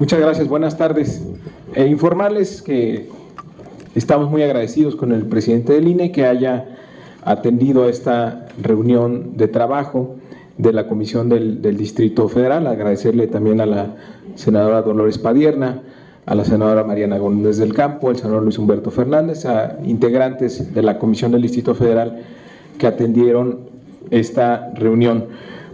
Muchas gracias, buenas tardes. Informarles que estamos muy agradecidos con el presidente del INE que haya atendido a esta reunión de trabajo de la Comisión del Distrito Federal. Agradecerle también a la senadora Dolores Padierna, a la senadora Mariana Gómez del Campo, al senador Luis Humberto Fernández, a integrantes de la Comisión del Distrito Federal que atendieron esta reunión.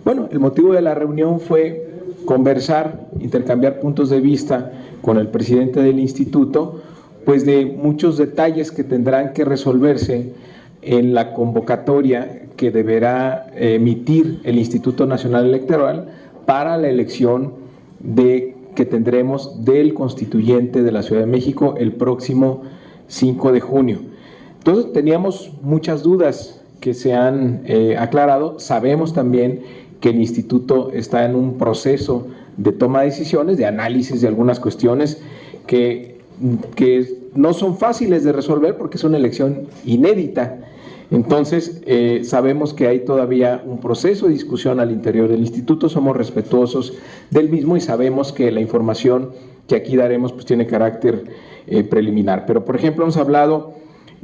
Bueno, el motivo de la reunión fue conversar, intercambiar puntos de vista con el presidente del instituto, pues de muchos detalles que tendrán que resolverse en la convocatoria que deberá emitir el Instituto Nacional Electoral para la elección que tendremos del constituyente de la Ciudad de México el próximo 5 de junio. Entonces teníamos muchas dudas que se han aclarado. Sabemos también que el instituto está en un proceso de toma de decisiones, de análisis de algunas cuestiones que no son fáciles de resolver porque es una elección inédita. Entonces, sabemos que hay todavía un proceso de discusión al interior del instituto, somos respetuosos del mismo y sabemos que la información que aquí daremos pues tiene carácter preliminar. Pero, por ejemplo, hemos hablado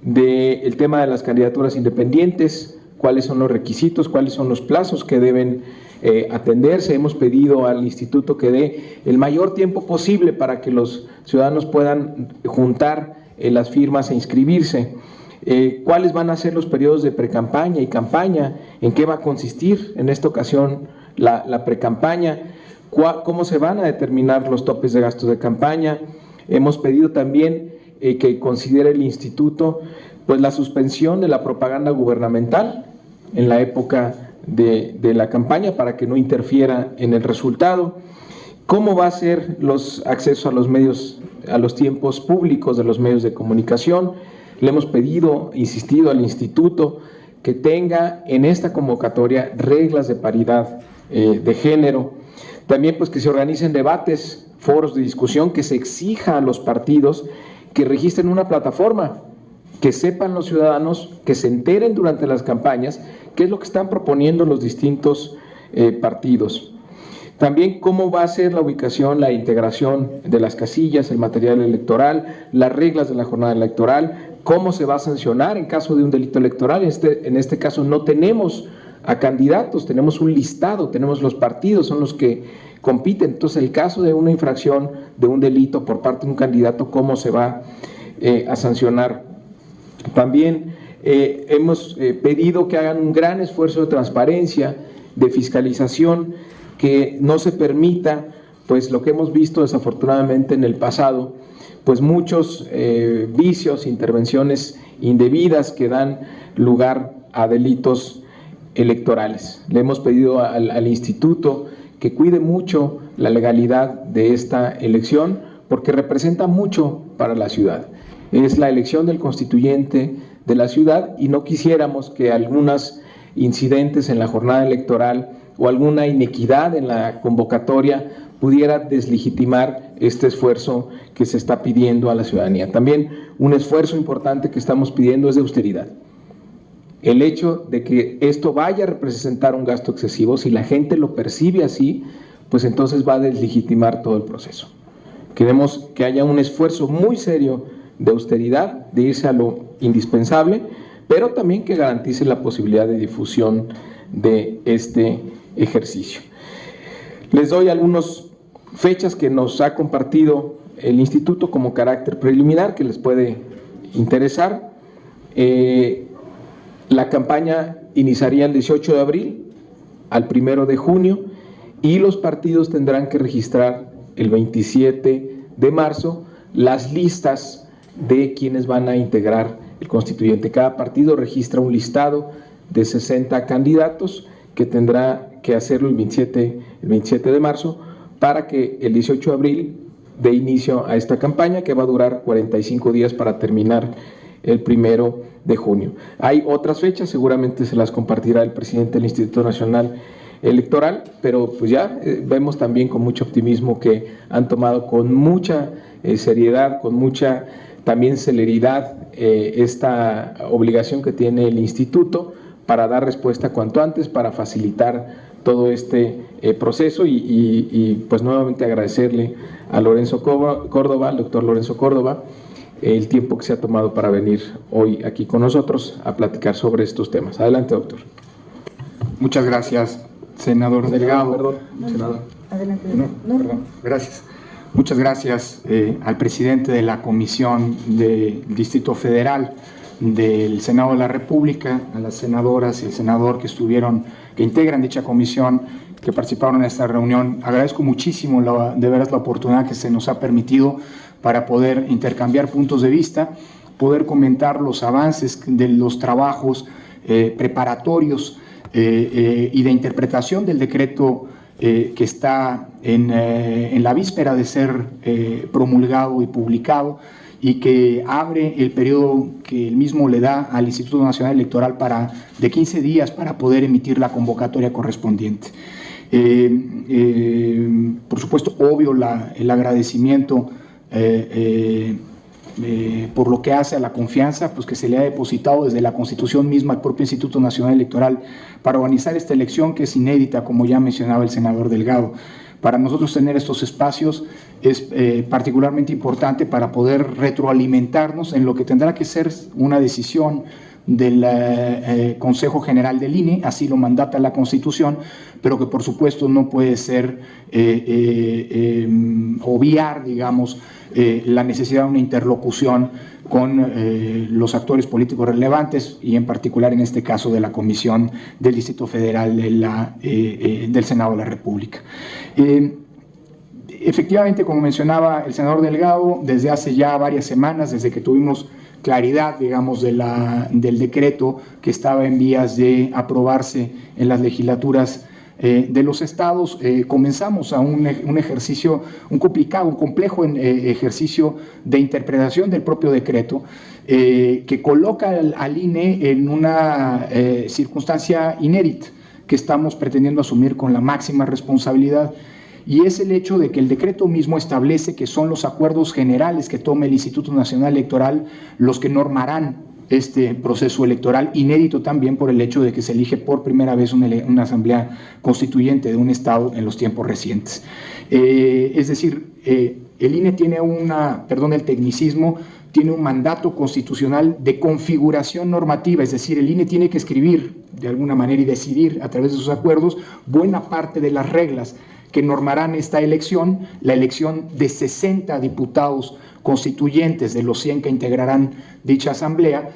del tema de las candidaturas independientes, cuáles son los requisitos, cuáles son los plazos que deben atenderse. Hemos pedido al instituto que dé el mayor tiempo posible para que los ciudadanos puedan juntar las firmas e inscribirse. ¿Cuáles van a ser los periodos de precampaña y campaña? ¿En qué va a consistir en esta ocasión la precampaña? ¿Cómo se van a determinar los topes de gastos de campaña? Hemos pedido también que considere el instituto pues la suspensión de la propaganda gubernamental en la época de la campaña para que no interfiera en el resultado. ¿Cómo va a ser los accesos a los medios, a los tiempos públicos de los medios de comunicación? Le hemos pedido, insistido al instituto que tenga en esta convocatoria reglas de paridad de género. También pues que se organicen debates, foros de discusión, que se exija a los partidos que registren una plataforma, que sepan los ciudadanos, que se enteren durante las campañas qué es lo que están proponiendo los distintos partidos. También cómo va a ser la ubicación, la integración de las casillas, el material electoral, las reglas de la jornada electoral, cómo se va a sancionar en caso de un delito electoral. En este caso no tenemos a candidatos, tenemos un listado, tenemos los partidos, son los que compiten. Entonces, el caso de una infracción, de un delito por parte de un candidato, ¿cómo se va a sancionar? También hemos pedido que hagan un gran esfuerzo de transparencia, de fiscalización, que no se permita, pues lo que hemos visto desafortunadamente en el pasado, pues muchos vicios, intervenciones indebidas que dan lugar a delitos electorales. Le hemos pedido al instituto que cuide mucho la legalidad de esta elección porque representa mucho para la ciudad. Es la elección del constituyente de la ciudad y no quisiéramos que algunos incidentes en la jornada electoral o alguna inequidad en la convocatoria pudiera deslegitimar este esfuerzo que se está pidiendo a la ciudadanía. También un esfuerzo importante que estamos pidiendo es de austeridad. El hecho de que esto vaya a representar un gasto excesivo, si la gente lo percibe así, pues entonces va a deslegitimar todo el proceso. Queremos que haya un esfuerzo muy serio de austeridad, de irse a lo indispensable, pero también que garantice la posibilidad de difusión de este ejercicio. Les doy algunas fechas que nos ha compartido el instituto como carácter preliminar que les puede interesar. La campaña iniciaría el 18 de abril al 1 de junio y los partidos tendrán que registrar el 27 de marzo las listas de quienes van a integrar el constituyente. Cada partido registra un listado de 60 candidatos que tendrá que hacerlo el 27 de marzo para que el 18 de abril dé inicio a esta campaña que va a durar 45 días para terminar el 1 de junio. Hay otras fechas, seguramente se las compartirá el presidente del Instituto Nacional Electoral, pero pues ya vemos también con mucho optimismo que han tomado con mucha seriedad, con mucha también celeridad esta obligación que tiene el instituto para dar respuesta cuanto antes, para facilitar todo este proceso y pues nuevamente agradecerle a Lorenzo Córdoba, al doctor Lorenzo Córdoba, el tiempo que se ha tomado para venir hoy aquí con nosotros a platicar sobre estos temas. Adelante, doctor. Muchas gracias, senador Delgado. Perdón, senador. Adelante. Perdón, gracias. Muchas gracias al presidente de la Comisión del Distrito Federal del Senado de la República, a las senadoras y el senador que integran dicha comisión, que participaron en esta reunión. Agradezco muchísimo de veras la oportunidad que se nos ha permitido para poder intercambiar puntos de vista, poder comentar los avances de los trabajos preparatorios y de interpretación del decreto que está en la víspera de ser promulgado y publicado, y que abre el periodo que él mismo le da al Instituto Nacional Electoral de 15 días para poder emitir la convocatoria correspondiente. Por supuesto, obvio el agradecimiento por lo que hace a la confianza pues, que se le ha depositado desde la Constitución misma al propio Instituto Nacional Electoral para organizar esta elección, que es inédita, como ya mencionaba el senador Delgado. Para nosotros tener estos espacios es particularmente importante para poder retroalimentarnos en lo que tendrá que ser una decisión del Consejo General del INE, así lo mandata la Constitución, pero que por supuesto no puede ser obviar, digamos, la necesidad de una interlocución con los actores políticos relevantes y en particular en este caso de la Comisión del Distrito Federal del Senado de la República. Efectivamente, como mencionaba el senador Delgado, desde hace ya varias semanas, desde que tuvimos claridad, digamos, del decreto que estaba en vías de aprobarse en las legislaturas de los estados, comenzamos a un ejercicio, un complejo ejercicio de interpretación del propio decreto, que coloca al INE en una circunstancia inédita que estamos pretendiendo asumir con la máxima responsabilidad, y es el hecho de que el decreto mismo establece que son los acuerdos generales que tome el Instituto Nacional Electoral los que normarán este proceso electoral, inédito también por el hecho de que se elige por primera vez una asamblea constituyente de un estado en los tiempos recientes. Es decir, el INE tiene el tecnicismo, tiene un mandato constitucional de configuración normativa, es decir, el INE tiene que escribir de alguna manera y decidir a través de sus acuerdos buena parte de las reglas que normarán esta elección, la elección de 60 diputados constituyentes de los 100 que integrarán dicha asamblea,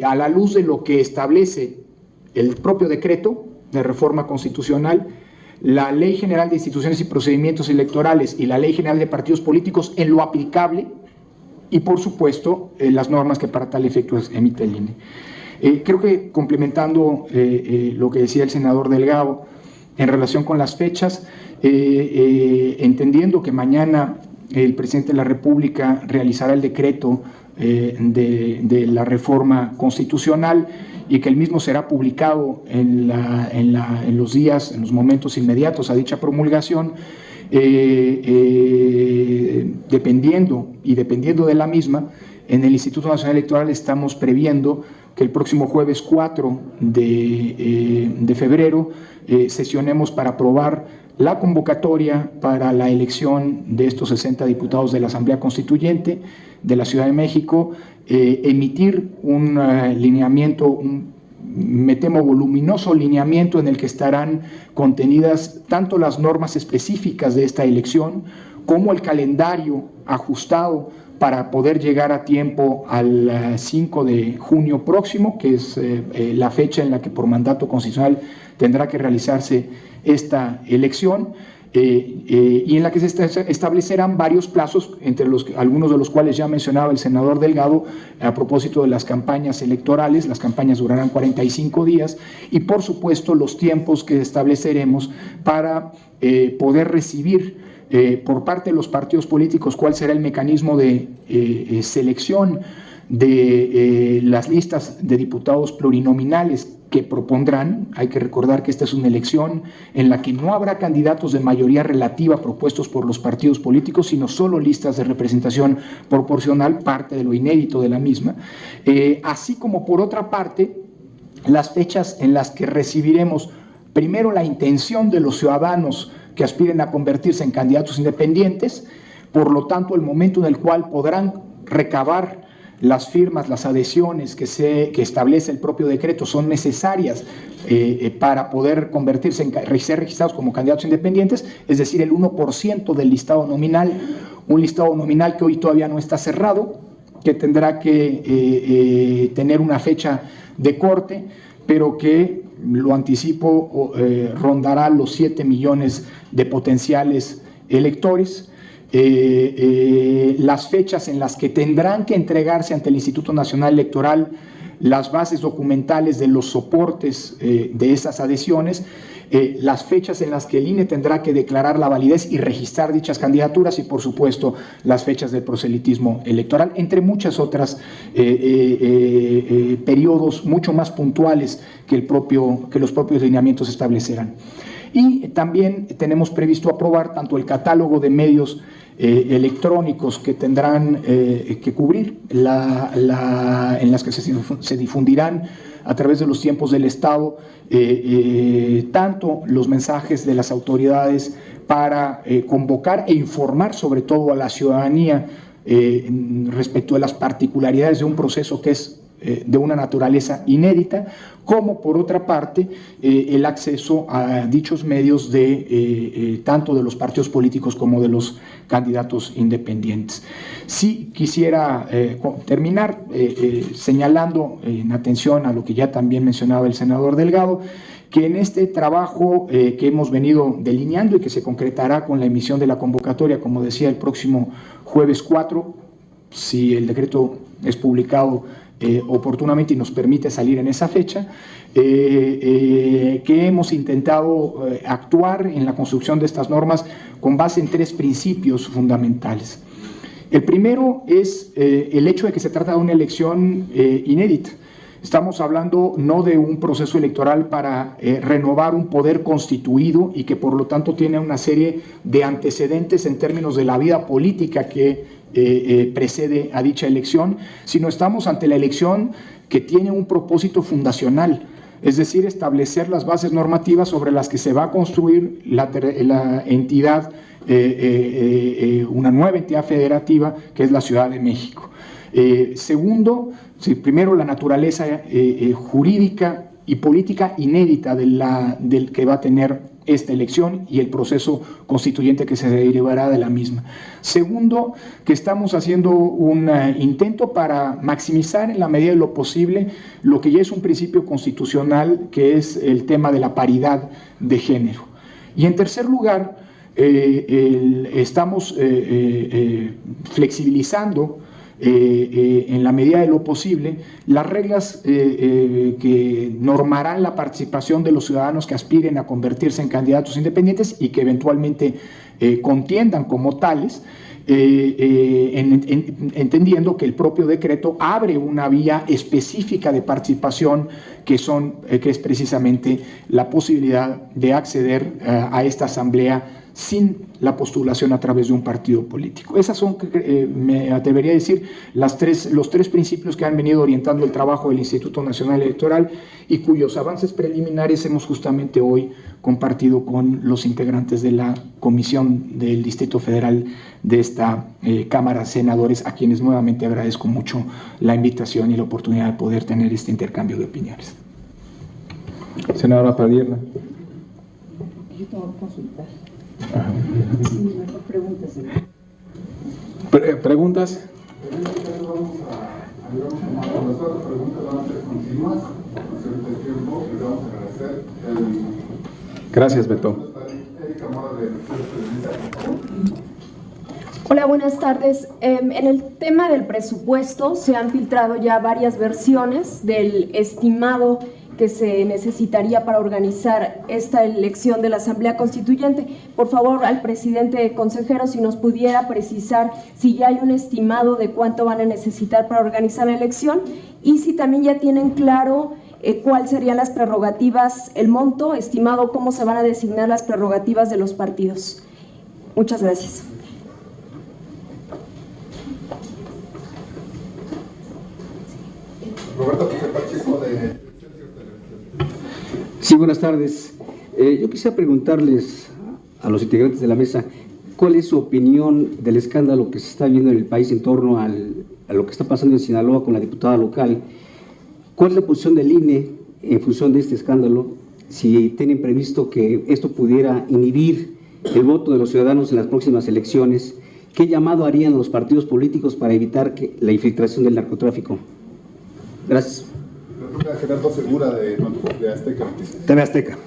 a la luz de lo que establece el propio decreto de reforma constitucional, la Ley General de Instituciones y Procedimientos Electorales y la Ley General de Partidos Políticos en lo aplicable y, por supuesto, las normas que para tal efecto emite el INE. Creo que complementando lo que decía el senador Delgado en relación con las fechas, entendiendo que mañana el presidente de la República realizará el decreto de la reforma constitucional y que el mismo será publicado en los momentos inmediatos a dicha promulgación, dependiendo de la misma, en el Instituto Nacional Electoral estamos previendo que el próximo jueves 4 de febrero sesionemos para aprobar la convocatoria para la elección de estos 60 diputados de la Asamblea Constituyente de la Ciudad de México, emitir un lineamiento, me temo voluminoso lineamiento en el que estarán contenidas tanto las normas específicas de esta elección como el calendario ajustado para poder llegar a tiempo al 5 de junio próximo, que es la fecha en la que por mandato constitucional tendrá que realizarse esta elección, y en la que se establecerán varios plazos, entre algunos de los cuales ya mencionaba el senador Delgado a propósito de las campañas electorales. Las campañas durarán 45 días y, por supuesto, los tiempos que estableceremos para poder recibir por parte de los partidos políticos cuál será el mecanismo de selección de las listas de diputados plurinominales que propondrán. Hay que recordar que esta es una elección en la que no habrá candidatos de mayoría relativa propuestos por los partidos políticos, sino solo listas de representación proporcional, parte de lo inédito de la misma, así como por otra parte las fechas en las que recibiremos primero, la intención de los ciudadanos que aspiren a convertirse en candidatos independientes, por lo tanto, el momento en el cual podrán recabar las firmas, las adhesiones que establece el propio decreto son necesarias para poder convertirse ser registrados como candidatos independientes, es decir, el 1% del listado nominal, un listado nominal que hoy todavía no está cerrado, que tendrá que tener una fecha de corte, pero que, lo anticipo, rondará los 7 millones de potenciales electores. Las fechas en las que tendrán que entregarse ante el Instituto Nacional Electoral las bases documentales de los soportes de esas adhesiones, las fechas en las que el INE tendrá que declarar la validez y registrar dichas candidaturas y, por supuesto, las fechas del proselitismo electoral, entre muchas otras periodos mucho más puntuales que los propios lineamientos establecerán. Y también tenemos previsto aprobar tanto el catálogo de medios electrónicos que tendrán que cubrir, en las que se difundirán a través de los tiempos del Estado, tanto los mensajes de las autoridades para convocar e informar sobre todo a la ciudadanía respecto de las particularidades de un proceso que es de una naturaleza inédita, como por otra parte el acceso a dichos medios tanto de los partidos políticos como de los candidatos independientes. Sí quisiera terminar señalando en atención a lo que ya también mencionaba el senador Delgado, que en este trabajo que hemos venido delineando y que se concretará con la emisión de la convocatoria, como decía, el próximo jueves 4, si el decreto es publicado oportunamente y nos permite salir en esa fecha, que hemos intentado actuar en la construcción de estas normas con base en 3 principios fundamentales. El primero es el hecho de que se trata de una elección inédita. Estamos hablando no de un proceso electoral para renovar un poder constituido y que por lo tanto tiene una serie de antecedentes en términos de la vida política que precede a dicha elección, sino estamos ante la elección que tiene un propósito fundacional, es decir, establecer las bases normativas sobre las que se va a construir la entidad, una nueva entidad federativa que es la Ciudad de México. Segundo, primero, la naturaleza jurídica y política inédita del que va a tener esta elección y el proceso constituyente que se derivará de la misma. Segundo, que estamos haciendo un intento para maximizar en la medida de lo posible lo que ya es un principio constitucional, que es el tema de la paridad de género. Y en tercer lugar, estamos flexibilizando en la medida de lo posible las reglas que normarán la participación de los ciudadanos que aspiren a convertirse en candidatos independientes y que eventualmente contiendan como tales, entendiendo que el propio decreto abre una vía específica de participación que es precisamente la posibilidad de acceder a esta asamblea sin la postulación a través de un partido político. Esas son, me atrevería a decir, los tres principios que han venido orientando el trabajo del Instituto Nacional Electoral y cuyos avances preliminares hemos justamente hoy compartido con los integrantes de la Comisión del Distrito Federal de esta Cámara de Senadores, a quienes nuevamente agradezco mucho la invitación y la oportunidad de poder tener este intercambio de opiniones. Senadora Padierna. Yo tengo que consultar. Sí, mejor preguntas. ¿Preguntas? Las otras preguntas van a ser continuas, por ser el tiempo, les vamos a agradecer. Gracias, Beto. Hola, buenas tardes. En el tema del presupuesto se han filtrado ya varias versiones del estimado que se necesitaría para organizar esta elección de la Asamblea Constituyente. Por favor, al presidente consejero, si nos pudiera precisar si ya hay un estimado de cuánto van a necesitar para organizar la elección y si también ya tienen claro cuáles serían las prerrogativas, el monto estimado, cómo se van a designar las prerrogativas de los partidos. Muchas gracias. Roberto José Pacheco de... Sí, buenas tardes. Yo quisiera preguntarles a los integrantes de la mesa, ¿cuál es su opinión del escándalo que se está viendo en el país en torno a lo que está pasando en Sinaloa con la diputada local? ¿Cuál es la posición del INE en función de este escándalo? Si tienen previsto que esto pudiera inhibir el voto de los ciudadanos en las próximas elecciones, ¿qué llamado harían los partidos políticos para evitar la infiltración del narcotráfico? Gracias. La pregunta de Gerardo Segura de Azteca. TV Azteca.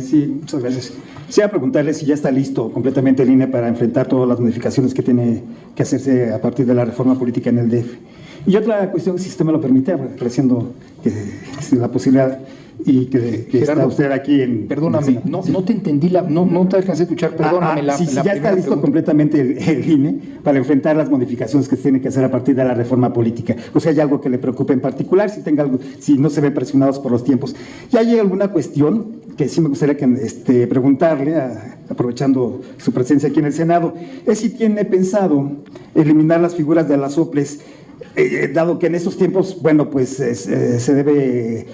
Sí, muchas gracias. Quisiera preguntarle si ya está listo completamente el INE para enfrentar todas las modificaciones que tiene que hacerse a partir de la reforma política en el DF. Y otra cuestión, si usted me lo permite, ofreciendo la posibilidad y que está usted aquí en... Perdóname, no te entendí, no te alcancé a escuchar, perdóname. Si ya está listo pregunta. Completamente el INE para enfrentar las modificaciones que se tienen que hacer a partir de la reforma política. O sea, hay algo que le preocupe en particular, si no se ven presionados por los tiempos. ¿Y hay alguna cuestión que sí me gustaría preguntarle, aprovechando su presencia aquí en el Senado, es si tiene pensado eliminar las figuras de las OPLES, dado que en estos tiempos, bueno, pues se debe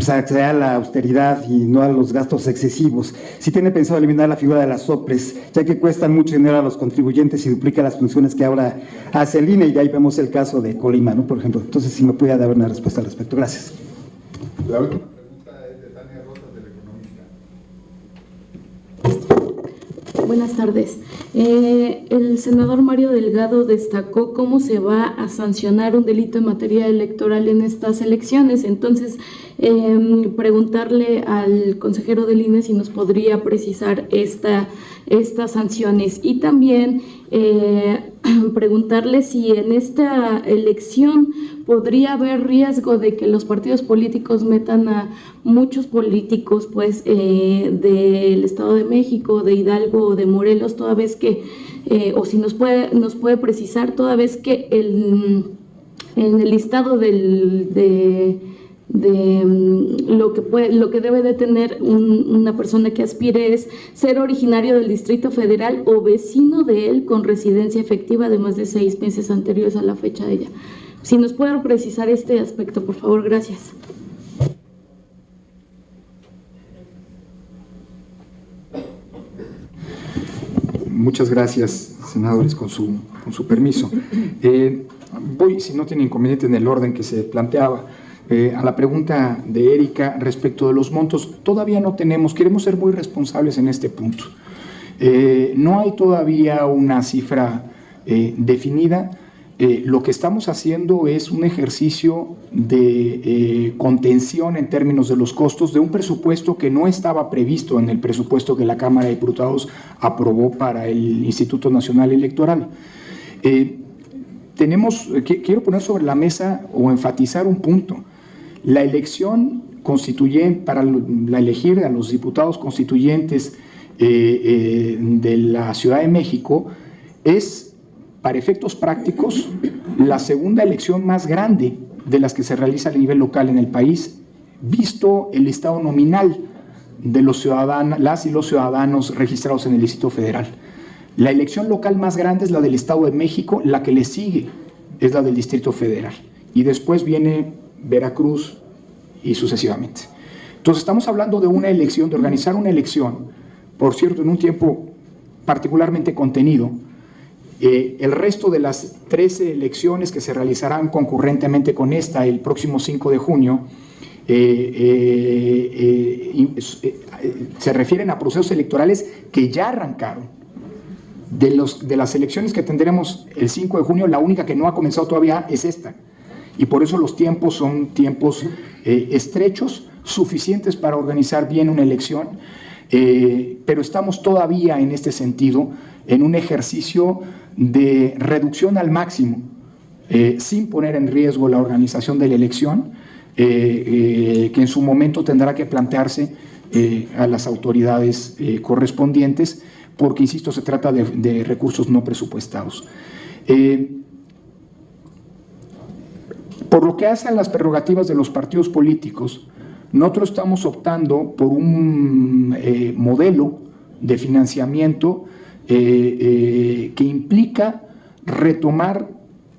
acceder a la austeridad y no a los gastos excesivos. Si tiene pensado eliminar la figura de las OPLES, ya que cuestan mucho dinero a los contribuyentes y duplica las funciones que ahora hace el INE, y ahí vemos el caso de Colima, ¿no? Por ejemplo. Entonces, si me puede dar una respuesta al respecto. Gracias. La última pregunta es de Tania Rosas, del Economista. Buenas tardes. El senador Mario Delgado destacó cómo se va a sancionar un delito en materia electoral en estas elecciones. Entonces, preguntarle al consejero del INE si nos podría precisar estas sanciones, y también preguntarle si en esta elección podría haber riesgo de que los partidos políticos metan a muchos políticos del Estado de México, de Hidalgo o de Morelos, toda vez que, o si nos puede precisar, toda vez que en el listado de lo que debe de tener una persona que aspire es ser originario del Distrito Federal o vecino de él con residencia efectiva de más de 6 meses anteriores a la fecha de ella. Si nos puede precisar este aspecto, por favor, gracias. Muchas gracias, senadores, con su permiso. Voy, si no tiene inconveniente, en el orden que se planteaba. A la pregunta de Erika respecto de los montos, todavía no tenemos, queremos ser muy responsables en este punto. No hay todavía una cifra definida. Lo que estamos haciendo es un ejercicio de contención en términos de los costos de un presupuesto que no estaba previsto en el presupuesto que la Cámara de Diputados aprobó para el Instituto Nacional Electoral. Quiero poner sobre la mesa o enfatizar un punto. La elección constituyente, para elegir a los diputados constituyentes de la Ciudad de México, es, para efectos prácticos, la segunda elección más grande de las que se realiza a nivel local en el país, visto el listado nominal de las y los ciudadanos registrados en el Distrito Federal. La elección local más grande es la del Estado de México, la que le sigue es la del Distrito Federal, y después viene Veracruz y sucesivamente. Entonces estamos hablando de una elección, de organizar una elección, por cierto, en un tiempo particularmente contenido. El resto de las 13 elecciones que se realizarán concurrentemente con esta el próximo 5 de junio se refieren a procesos electorales que ya arrancaron. De las elecciones que tendremos el 5 de junio, la única que no ha comenzado todavía es esta. Y por eso los tiempos son tiempos estrechos, suficientes para organizar bien una elección, pero estamos todavía en este sentido en un ejercicio de reducción al máximo, sin poner en riesgo la organización de la elección, que en su momento tendrá que plantearse a las autoridades correspondientes, porque, insisto, se trata de recursos no presupuestados. Por lo que hace a las prerrogativas de los partidos políticos, nosotros estamos optando por un modelo de financiamiento que implica retomar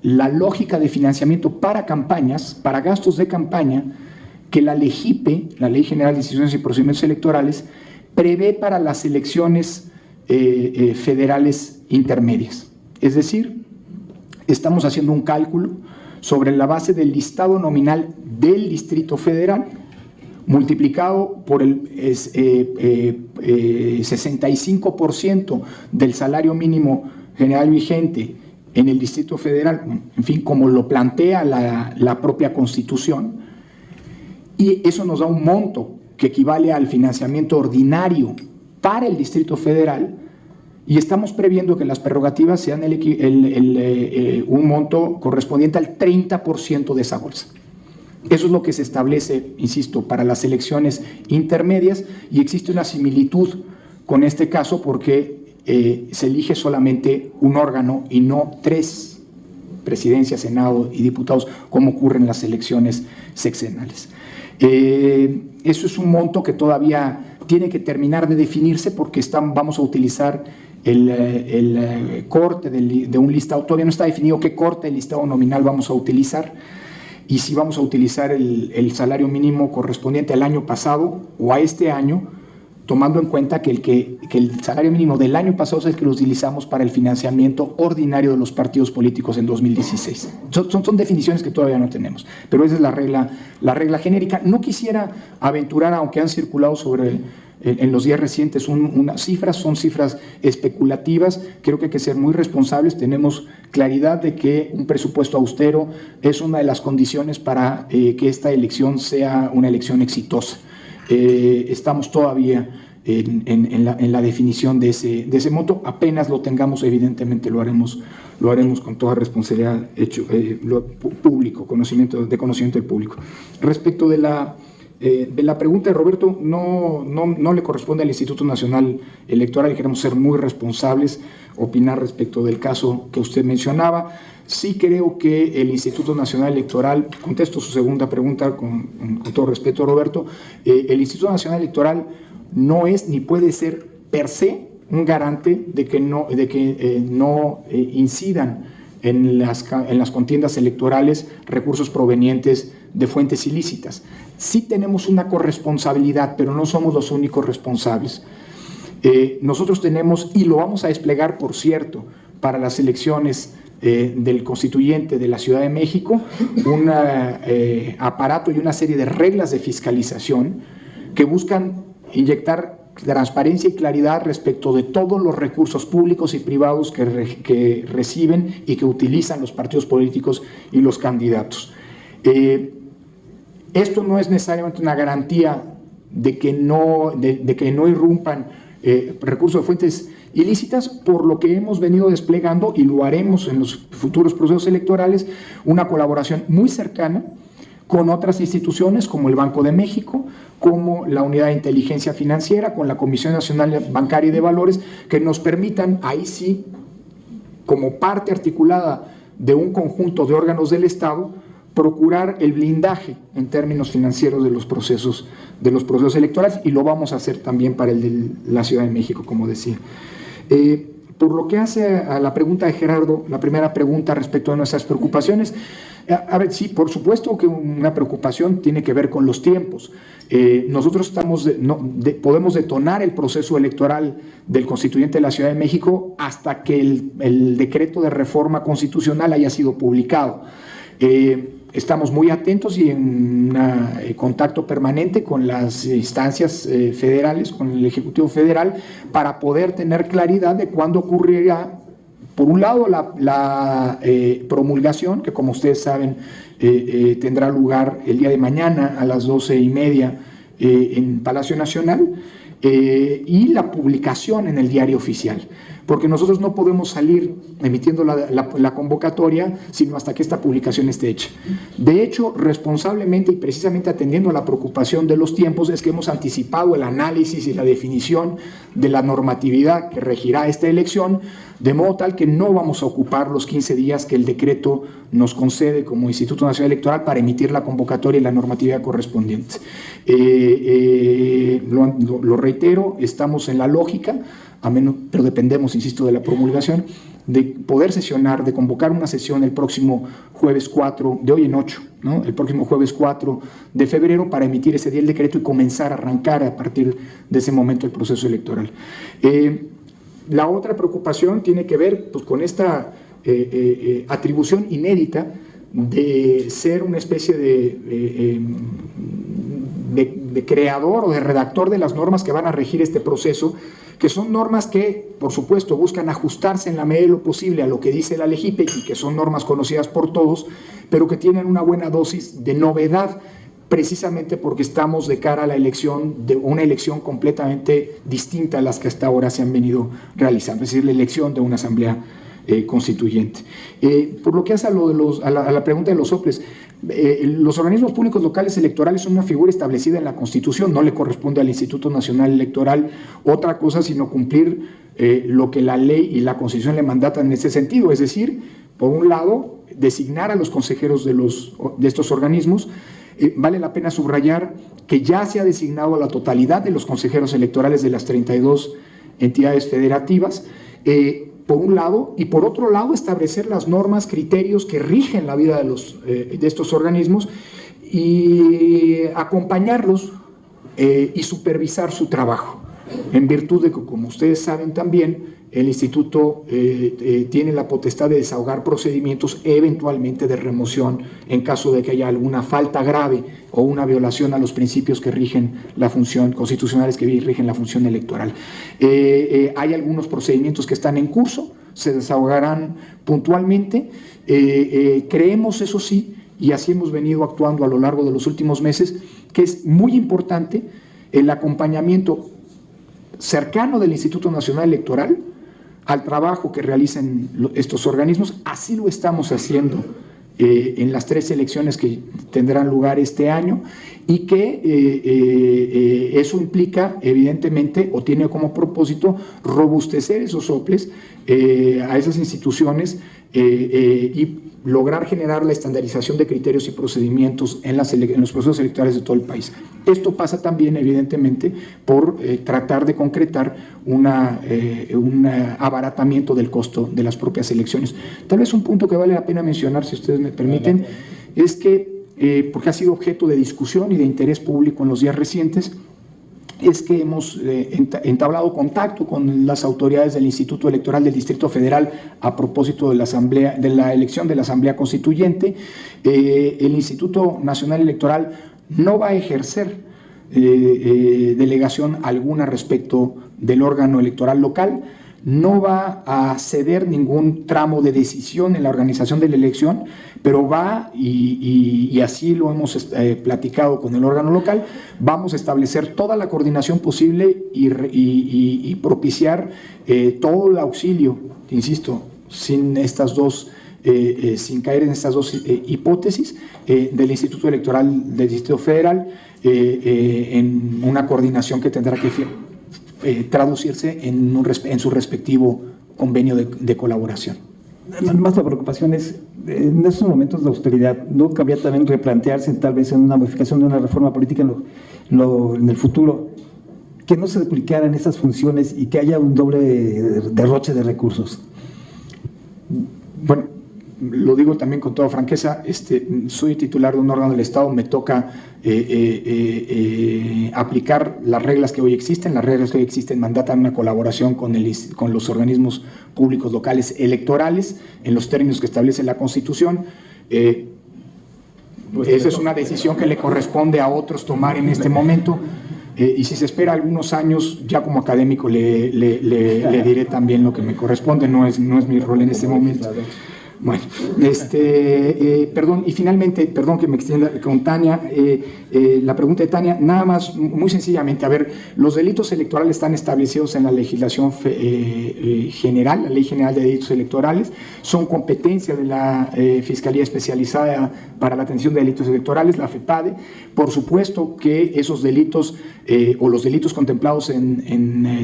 la lógica de financiamiento para campañas, para gastos de campaña, que la LEGIPE, la Ley General de Instituciones y Procedimientos Electorales, prevé para las elecciones federales intermedias. Es decir, estamos haciendo un cálculo sobre la base del listado nominal del Distrito Federal, multiplicado por el 65% del salario mínimo general vigente en el Distrito Federal, en fin, como lo plantea la propia Constitución, y eso nos da un monto que equivale al financiamiento ordinario para el Distrito Federal, y estamos previendo que las prerrogativas sean un monto correspondiente al 30% de esa bolsa. Eso es lo que se establece, insisto, para las elecciones intermedias, y existe una similitud con este caso porque se elige solamente un órgano y no 3, presidencia, senado y diputados, como ocurre en las elecciones sexenales. Eso es un monto que todavía tiene que terminar de definirse porque vamos a utilizar el corte de un listado. Todavía no está definido qué corte del listado nominal vamos a utilizar, y si vamos a utilizar el salario mínimo correspondiente al año pasado o a este año, tomando en cuenta que el salario mínimo del año pasado es el que lo utilizamos para el financiamiento ordinario de los partidos políticos en 2016. Son definiciones que todavía no tenemos, pero esa es la regla genérica. No quisiera aventurar, aunque han circulado en los días recientes unas cifras, son cifras especulativas. Creo que hay que ser muy responsables. Tenemos claridad de que un presupuesto austero es una de las condiciones para que esta elección sea una elección exitosa. Estamos todavía en la definición de ese monto. Apenas lo tengamos, evidentemente lo haremos con toda responsabilidad, público, de conocimiento del público. Respecto de la pregunta de Roberto, no le corresponde al Instituto Nacional Electoral, y queremos ser muy responsables, opinar respecto del caso que usted mencionaba. Sí creo que el Instituto Nacional Electoral, contesto su segunda pregunta con todo respeto, Roberto, el Instituto Nacional Electoral no es ni puede ser per se un garante de que no incidan en las contiendas electorales recursos provenientes de fuentes ilícitas. Sí tenemos una corresponsabilidad, pero no somos los únicos responsables. Nosotros tenemos, y lo vamos a desplegar, por cierto, para las elecciones del constituyente de la Ciudad de México, un aparato y una serie de reglas de fiscalización que buscan inyectar transparencia y claridad respecto de todos los recursos públicos y privados que reciben y que utilizan los partidos políticos y los candidatos. Esto no es necesariamente una garantía de que no irrumpan recursos de fuentes ilícitas, por lo que hemos venido desplegando, y lo haremos en los futuros procesos electorales, una colaboración muy cercana con otras instituciones como el Banco de México, como la Unidad de Inteligencia Financiera, con la Comisión Nacional Bancaria y de Valores, que nos permitan, ahí sí, como parte articulada de un conjunto de órganos del Estado, procurar el blindaje en términos financieros de los procesos electorales, y lo vamos a hacer también para el de la Ciudad de México, como decía. Por lo que hace a la pregunta de Gerardo, la primera pregunta respecto a nuestras preocupaciones, a ver, sí, por supuesto que una preocupación tiene que ver con los tiempos. Nosotros podemos detonar el proceso electoral del constituyente de la Ciudad de México hasta que el decreto de reforma constitucional haya sido publicado. Estamos muy atentos y en contacto permanente con las instancias federales, con el Ejecutivo Federal, para poder tener claridad de cuándo ocurrirá, por un lado, la promulgación, que como ustedes saben tendrá lugar el día de mañana a las 12:30 en Palacio Nacional, y la publicación en el Diario Oficial, porque nosotros no podemos salir emitiendo la convocatoria sino hasta que esta publicación esté hecha. De hecho, responsablemente y precisamente atendiendo a la preocupación de los tiempos, es que hemos anticipado el análisis y la definición de la normatividad que regirá esta elección de modo tal que no vamos a ocupar los 15 días que el decreto nos concede como Instituto Nacional Electoral para emitir la convocatoria y la normatividad correspondiente. Lo reitero, estamos en la lógica, pero dependemos, insisto, de la promulgación, de poder sesionar, de convocar una sesión el próximo jueves 4, de hoy en 8, ¿no? El próximo jueves 4 de febrero para emitir ese día el decreto y comenzar a arrancar a partir de ese momento el proceso electoral. La otra preocupación tiene que ver pues, con esta atribución inédita de ser una especie de creador o de redactor de las normas que van a regir este proceso, que son normas que, por supuesto, buscan ajustarse en la medida de lo posible a lo que dice la LEGIPE y que son normas conocidas por todos, pero que tienen una buena dosis de novedad, precisamente porque estamos de cara a la elección, de una elección completamente distinta a las que hasta ahora se han venido realizando, es decir, la elección de una asamblea constituyente. Por lo que hace a la pregunta de los soples, los organismos públicos locales electorales son una figura establecida en la Constitución, no le corresponde al Instituto Nacional Electoral otra cosa sino cumplir lo que la ley y la Constitución le mandatan en ese sentido, es decir, por un lado, designar a los consejeros de estos organismos. Vale la pena subrayar que ya se ha designado a la totalidad de los consejeros electorales de las 32 entidades federativas, por un lado, y por otro lado establecer las normas, criterios que rigen la vida de estos organismos y acompañarlos y supervisar su trabajo, en virtud de que, como ustedes saben también, el Instituto tiene la potestad de desahogar procedimientos eventualmente de remoción en caso de que haya alguna falta grave o una violación a los principios que rigen la función, constitucionales que rigen la función electoral. Hay algunos procedimientos que están en curso, se desahogarán puntualmente. Creemos, eso sí, y así hemos venido actuando a lo largo de los últimos meses, que es muy importante el acompañamiento cercano del Instituto Nacional Electoral al trabajo que realicen estos organismos. Así lo estamos haciendo en las 3 elecciones que tendrán lugar este año y que eso implica evidentemente o tiene como propósito robustecer esos soples a esas instituciones y lograr generar la estandarización de criterios y procedimientos en los procesos electorales de todo el país. Esto pasa también, evidentemente, por tratar de concretar un abaratamiento del costo de las propias elecciones. Tal vez un punto que vale la pena mencionar, si ustedes me permiten, es que, porque ha sido objeto de discusión y de interés público en los días recientes, es que hemos entablado contacto con las autoridades del Instituto Electoral del Distrito Federal a propósito de la elección de la Asamblea Constituyente. El Instituto Nacional Electoral no va a ejercer delegación alguna respecto del órgano electoral local, no va a ceder ningún tramo de decisión en la organización de la elección, pero va, y así lo hemos platicado con el órgano local, vamos a establecer toda la coordinación posible y propiciar todo el auxilio, insisto, sin caer en estas dos hipótesis del Instituto Electoral del Distrito Federal, en una coordinación que tendrá que traducirse en su respectivo convenio de colaboración. Más la preocupación es, en estos momentos de austeridad, ¿no cabría también replantearse tal vez en una modificación de una reforma política en el futuro, que no se duplicaran esas funciones y que haya un doble derroche de recursos? Bueno, lo digo también con toda franqueza, soy titular de un órgano del Estado, me toca aplicar las reglas que hoy existen. Las reglas que hoy existen mandatan una colaboración con los organismos públicos locales electorales en los términos que establece la Constitución. Esa es una decisión que le corresponde a otros tomar en este momento. Y si se espera algunos años, ya como académico le diré también lo que me corresponde, no es mi rol en este momento. Bueno, perdón, y finalmente, perdón que me extienda con Tania, la pregunta de Tania, nada más, muy sencillamente, a ver, los delitos electorales están establecidos en la legislación general, la Ley General de Delitos Electorales, son competencia de la Fiscalía Especializada para la Atención de Delitos Electorales, la FEPADE. Por supuesto que esos delitos o los delitos contemplados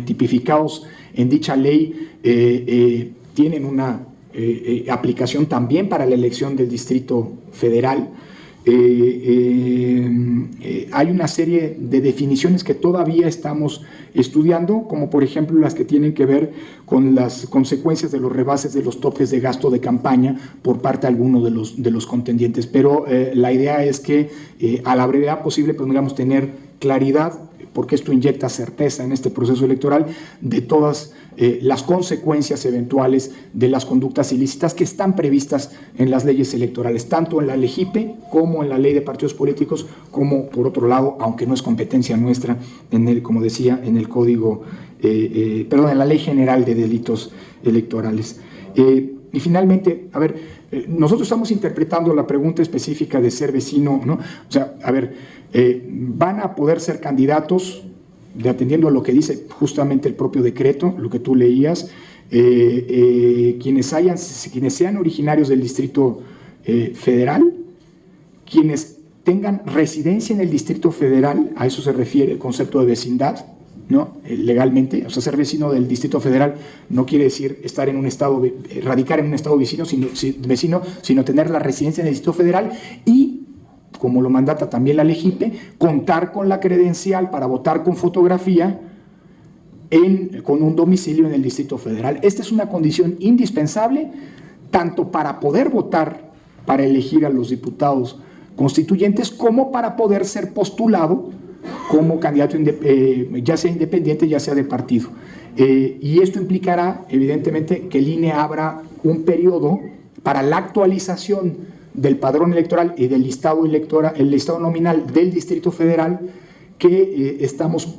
tipificados en dicha ley tienen una aplicación también para la elección del Distrito Federal. Hay una serie de definiciones que todavía estamos estudiando, como por ejemplo las que tienen que ver con las consecuencias de los rebases de los topes de gasto de campaña por parte de alguno de los contendientes. Pero la idea es que a la brevedad posible podamos tener claridad, porque esto inyecta certeza en este proceso electoral, de todas las consecuencias eventuales de las conductas ilícitas que están previstas en las leyes electorales, tanto en la LEGIPE como en la Ley de Partidos Políticos, como por otro lado, aunque no es competencia nuestra, como decía, en el Código, en la Ley General de Delitos Electorales. Y finalmente, a ver, nosotros estamos interpretando la pregunta específica de ser vecino, ¿no? O sea, a ver, van a poder ser candidatos, atendiendo a lo que dice justamente el propio decreto, lo que tú leías, quienes sean originarios del Distrito Federal, quienes tengan residencia en el Distrito Federal, a eso se refiere el concepto de vecindad, ¿no? Legalmente, o sea, ser vecino del Distrito Federal no quiere decir estar en un estado, radicar en un estado vecino, sino tener la residencia en el Distrito Federal y, como lo mandata también la LEGIPE, contar con la credencial para votar con fotografía con un domicilio en el Distrito Federal. Esta es una condición indispensable tanto para poder votar para elegir a los diputados constituyentes como para poder ser postulado como candidato ya sea independiente, ya sea de partido. Y esto implicará, evidentemente, que el INE abra un periodo para la actualización del padrón electoral y del listado nominal del Distrito Federal, que estamos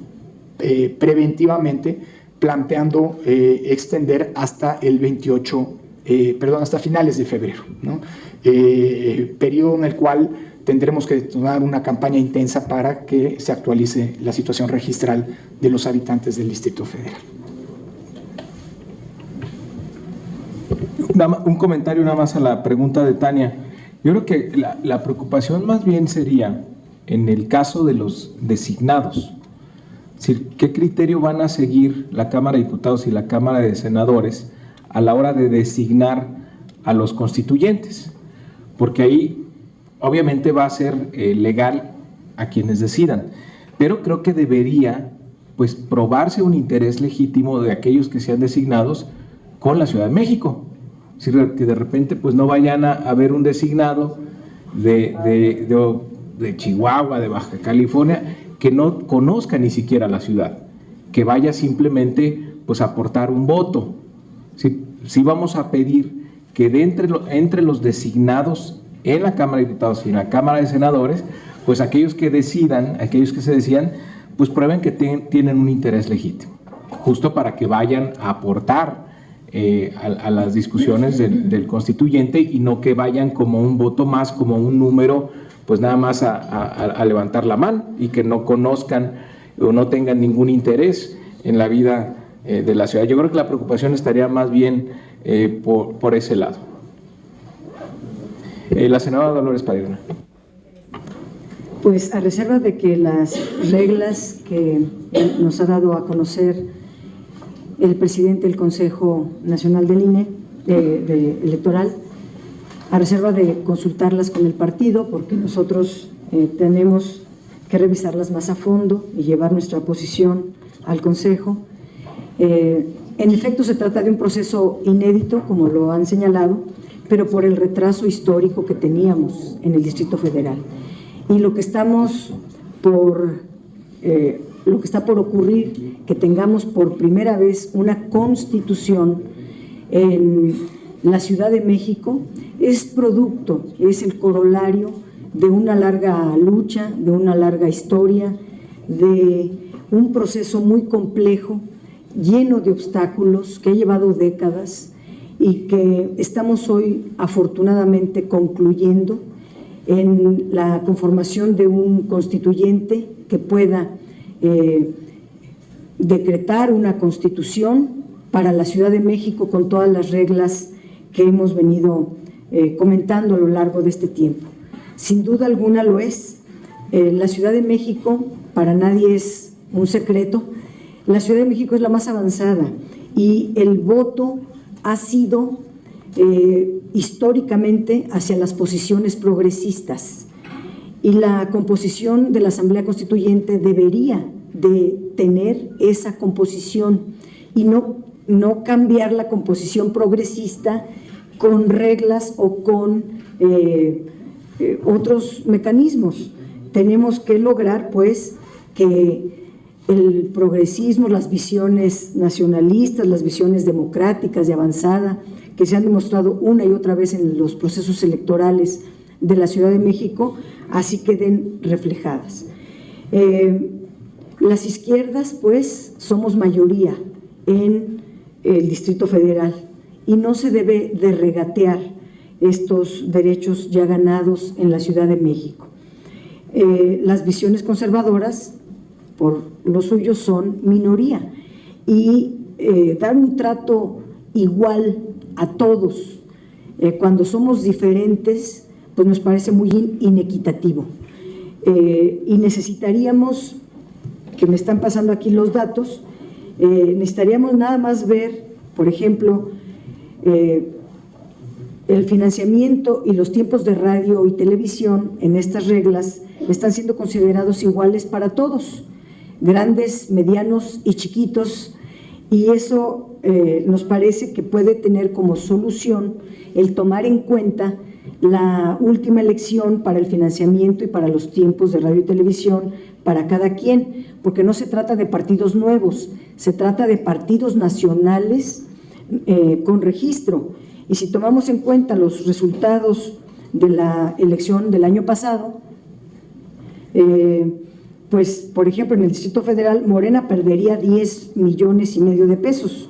preventivamente planteando extender hasta el hasta finales de febrero, ¿no? Periodo en el cual tendremos que tomar una campaña intensa para que se actualice la situación registral de los habitantes del Distrito Federal. Un comentario nada más a la pregunta de Tania. Yo creo que la preocupación más bien sería en el caso de los designados. Es decir, ¿qué criterio van a seguir la Cámara de Diputados y la Cámara de Senadores a la hora de designar a los constituyentes? Porque ahí obviamente va a ser legal a quienes decidan, pero creo que debería pues probarse un interés legítimo de aquellos que sean designados con la Ciudad de México. Es decir, que de repente pues no vayan a ver un designado de Chihuahua, de Baja California, que no conozca ni siquiera la ciudad, que vaya simplemente pues a aportar un voto. Sí vamos a pedir que entre los designados en la Cámara de Diputados y en la Cámara de Senadores, pues aquellos que se decidan, pues prueben que tienen un interés legítimo, justo para que vayan a aportar a las discusiones del constituyente y no que vayan como un voto más, como un número, pues nada más a levantar la mano y que no conozcan o no tengan ningún interés en la vida de la ciudad. Yo creo que la preocupación estaría más bien por ese lado. La senadora Dolores Padierna. Pues a reserva de que las reglas que nos ha dado a conocer el presidente del Consejo Nacional del INE, electoral, a reserva de consultarlas con el partido, porque nosotros tenemos que revisarlas más a fondo y llevar nuestra posición al Consejo. En efecto, se trata de un proceso inédito, como lo han señalado, pero por el retraso histórico que teníamos en el Distrito Federal. Y lo que está por ocurrir, que tengamos por primera vez una constitución en la Ciudad de México, es el corolario de una larga lucha, de una larga historia, de un proceso muy complejo, lleno de obstáculos, que ha llevado décadas y que estamos hoy afortunadamente concluyendo en la conformación de un constituyente que pueda decretar una constitución para la Ciudad de México con todas las reglas que hemos venido comentando a lo largo de este tiempo. Sin duda alguna lo es. La Ciudad de México, para nadie es un secreto, la Ciudad de México es la más avanzada y el voto ha sido históricamente hacia las posiciones progresistas, y la composición de la Asamblea Constituyente debería de tener esa composición y no cambiar la composición progresista con reglas o con otros mecanismos. Tenemos que lograr, pues, que el progresismo, las visiones nacionalistas, las visiones democráticas de avanzada, que se han demostrado una y otra vez en los procesos electorales de la Ciudad de México, así queden reflejadas. Las izquierdas, pues, somos mayoría en el Distrito Federal y no se debe de regatear estos derechos ya ganados en la Ciudad de México. Las visiones conservadoras, por lo suyo, son minoría, y dar un trato igual a todos cuando somos diferentes, pues nos parece muy inequitativo. Y necesitaríamos, que me están pasando aquí los datos, necesitaríamos nada más ver, por ejemplo, el financiamiento y los tiempos de radio y televisión en estas reglas están siendo considerados iguales para todos, grandes, medianos y chiquitos, y eso nos parece que puede tener como solución el tomar en cuenta la última elección para el financiamiento y para los tiempos de radio y televisión para cada quien, porque no se trata de partidos nuevos, se trata de partidos nacionales con registro. Y si tomamos en cuenta los resultados de la elección del año pasado, pues, por ejemplo, en el Distrito Federal, Morena perdería 10,5 millones de pesos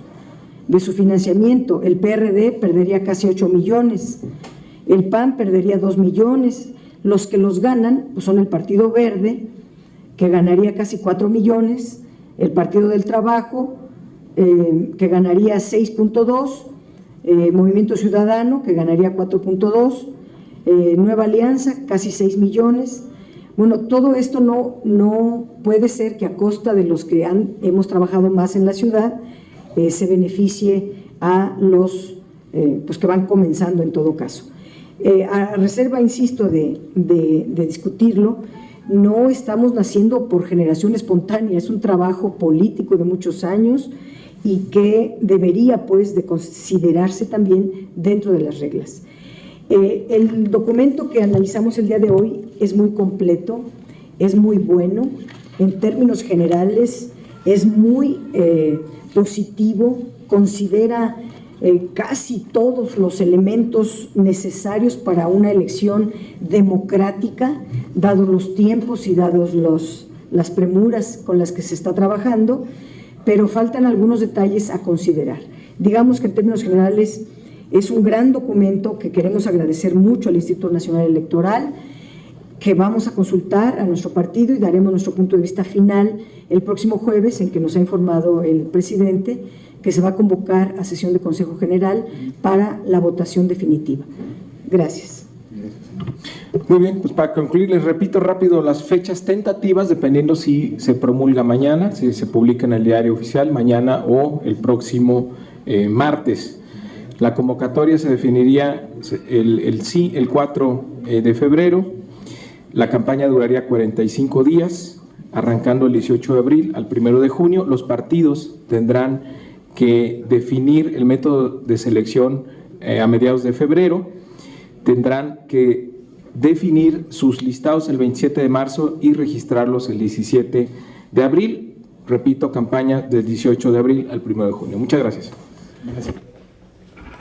de su financiamiento, el PRD perdería casi 8 millones, el PAN perdería 2 millones, los que los ganan pues son el Partido Verde, que ganaría casi 4 millones, el Partido del Trabajo, que ganaría 6.2, Movimiento Ciudadano, que ganaría 4.2, Nueva Alianza, casi 6 millones. Bueno, todo esto no puede ser que a costa de los que hemos trabajado más en la ciudad se beneficie a los pues que van comenzando en todo caso. A reserva, insisto, de discutirlo, no estamos naciendo por generación espontánea, es un trabajo político de muchos años y que debería, pues, de considerarse también dentro de las reglas. El documento que analizamos el día de hoy es muy completo, es muy bueno, en términos generales es muy positivo, considera casi todos los elementos necesarios para una elección democrática, dados los tiempos y dados las premuras con las que se está trabajando, pero faltan algunos detalles a considerar. Digamos que en términos generales es un gran documento que queremos agradecer mucho al Instituto Nacional Electoral, que vamos a consultar a nuestro partido y daremos nuestro punto de vista final el próximo jueves, en que nos ha informado el presidente que se va a convocar a sesión de Consejo General para la votación definitiva. Gracias. Muy bien, pues para concluir les repito rápido las fechas tentativas, dependiendo si se promulga mañana, si se publica en el diario oficial mañana o el próximo martes. La convocatoria se definiría el 4 de febrero, la campaña duraría 45 días, arrancando el 18 de abril al 1 de junio. Los partidos tendrán que definir el método de selección a mediados de febrero, tendrán que definir sus listados el 27 de marzo y registrarlos el 17 de abril. Repito, campaña del 18 de abril al 1 de junio. Muchas gracias.